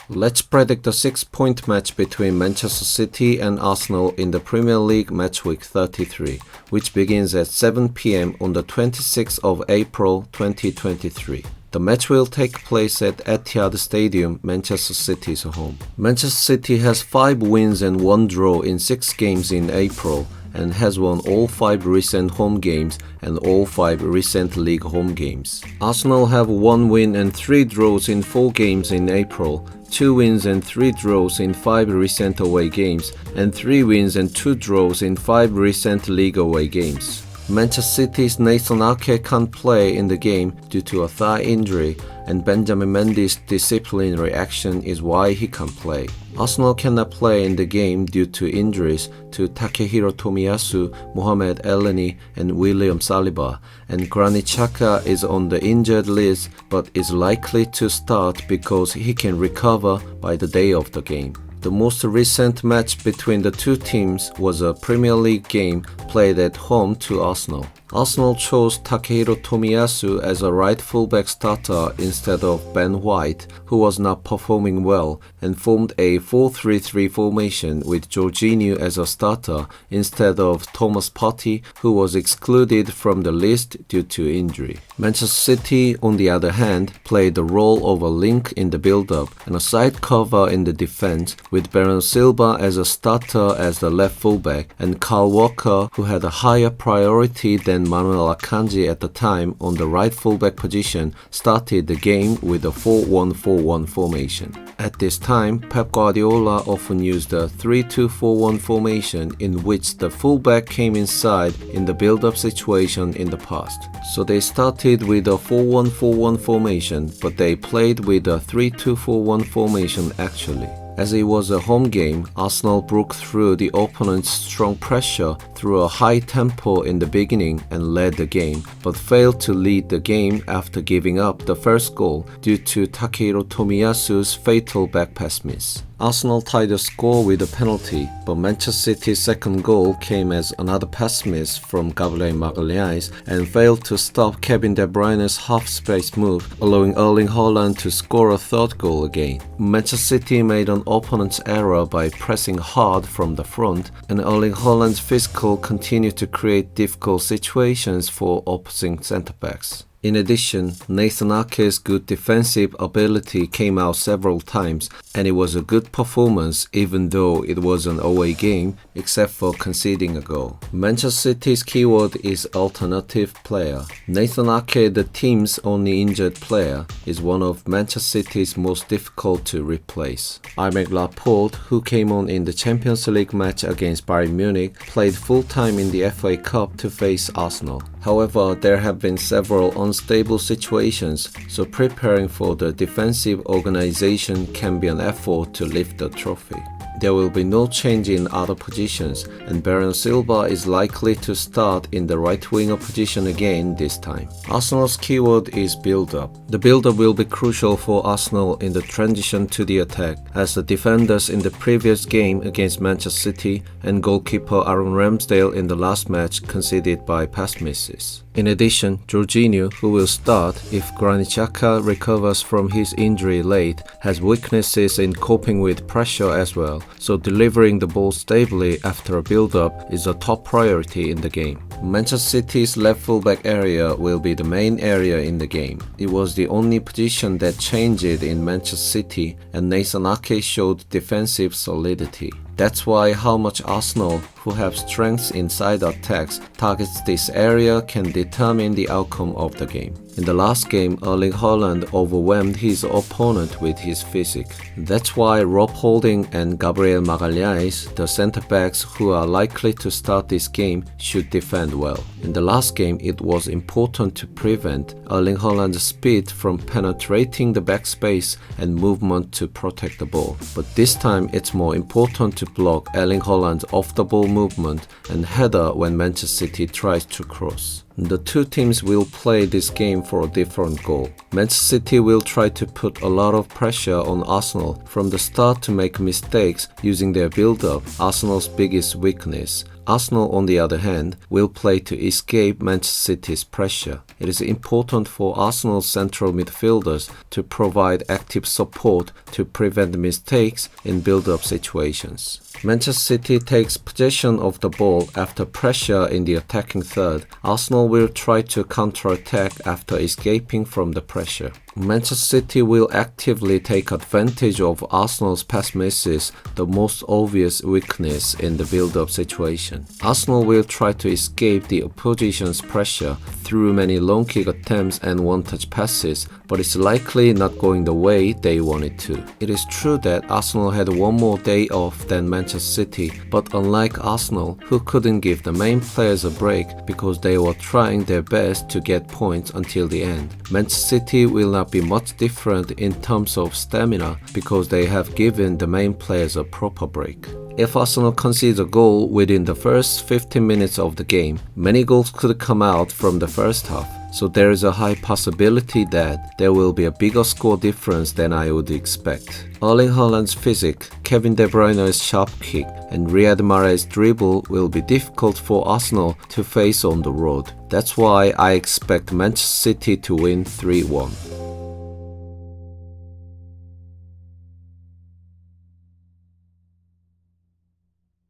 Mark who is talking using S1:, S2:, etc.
S1: Let's predict the 6-point match between Manchester City and Arsenal in the Premier League Matchweek 33, which begins at 7 p.m. on the 26th of April 2023. The match will take place at Etihad Stadium, Manchester City's home. Manchester City has 5 wins and 1 draw in 6 games in April, and has won all 5 recent home games and all 5 recent league home games. Arsenal have 1 win and 3 draws in 4 games in April, 2 wins and 3 draws in 5 recent away games, and 3 wins and 2 draws in 5 recent league away games. Manchester City's Nathan Ake can't play in the game due to a thigh injury, and Benjamin Mendy's disciplinary action is why he can't play. Arsenal cannot play in the game due to injuries to Takehiro Tomiyasu, Mohamed Elneny, and William Saliba, and Granit Xhaka is on the injured list but is likely to start because he can recover by the day of the game. The most recent match between the two teams was a Premier League game played at home to Arsenal. Arsenal chose Takehiro Tomiyasu as a right fullback starter instead of Ben White, who was not performing well, and formed a 4-3-3 formation with Jorginho as a starter instead of Thomas Partey, who was excluded from the list due to injury. Manchester City, on the other hand, played the role of a link in the build-up and a side cover in the defense, with Bernardo Silva as a starter as the left fullback, and Kyle Walker, who had a higher priority than Manuel Akanji at the time on the right fullback position, started the game with a 4-1-4-1 formation. At this time, Pep Guardiola often used a 3-2-4-1 formation in which the fullback came inside in the build-up situation in the past. So they started with a 4-1-4-1 formation, but they played with a 3-2-4-1 formation actually. As it was a home game, Arsenal broke through the opponent's strong pressure through a high tempo in the beginning and led the game, but failed to lead the game after giving up the first goal due to Takehiro Tomiyasu's fatal back pass miss. Arsenal tied the score with a penalty, but Manchester City's second goal came as another pass miss from Gabriel Magalhaes and failed to stop Kevin De Bruyne's half-space move, allowing Erling Haaland to score a third goal again. Manchester City made an opponent's error by pressing hard from the front, and Erling Haaland's physical continued to create difficult situations for opposing centre-backs. In addition, Nathan Ake's good defensive ability came out several times, and it was a good performance even though it was an away game, except for conceding a goal. Manchester City's keyword is alternative player. Nathan Ake, the team's only injured player, is one of Manchester City's most difficult to replace. Aymeric Laporte, who came on in the Champions League match against Bayern Munich, played full-time in the FA Cup to face Arsenal. However, there have been several unstable situations, so preparing for the defensive organization can be an effort to lift the trophy. There will be no change in other positions, and Bernardo Silva is likely to start in the right winger position again this time. Arsenal's keyword is build-up. The build-up will be crucial for Arsenal in the transition to the attack, as the defenders in the previous game against Manchester City and goalkeeper Aaron Ramsdale in the last match conceded by pass misses. In addition, Jorginho, who will start if Granit Xhaka recovers from his injury late, has weaknesses in coping with pressure as well, so delivering the ball stably after a build-up is a top priority in the game. Manchester City's left fullback area will be the main area in the game. It was the only position that changed in Manchester City, and Nathan Ake showed defensive solidity. That's why how much Arsenal, who have strengths inside attacks, targets this area can determine the outcome of the game. In the last game, Erling Haaland overwhelmed his opponent with his physique. That's why Rob Holding and Gabriel Magalhaes, the centre-backs who are likely to start this game, should defend well. In the last game, it was important to prevent Erling Haaland's speed from penetrating the backspace and movement to protect the ball. But this time, it's more important to block Erling Haaland's off-the-ball movement and header when Manchester City tries to cross. The two teams will play this game for a different goal. Manchester City will try to put a lot of pressure on Arsenal from the start to make mistakes using their build-up, Arsenal's biggest weakness. Arsenal, on the other hand, will play to escape Manchester City's pressure. It is important for Arsenal's central midfielders to provide active support to prevent mistakes in build-up situations. Manchester City takes possession of the ball after pressure in the attacking third. Arsenal will try to counter-attack after escaping from the pressure. Manchester City will actively take advantage of Arsenal's pass misses, the most obvious weakness in the build-up situation. Arsenal will try to escape the opposition's pressure through many long kick attempts and one-touch passes, but it's likely not going the way they want it to. It is true that Arsenal had one more day off than Manchester City, but unlike Arsenal, who couldn't give the main players a break because they were trying their best to get points until the end, Manchester City will not be much different in terms of stamina because they have given the main players a proper break. If Arsenal concedes a goal within the first 15 minutes of the game, many goals could come out from the first half. So there is a high possibility that there will be a bigger score difference than I would expect. Erling Haaland's physique, Kevin De Bruyne's sharp kick, and Riyad Mahrez's dribble will be difficult for Arsenal to face on the road. That's why I expect Manchester City to win 3-1.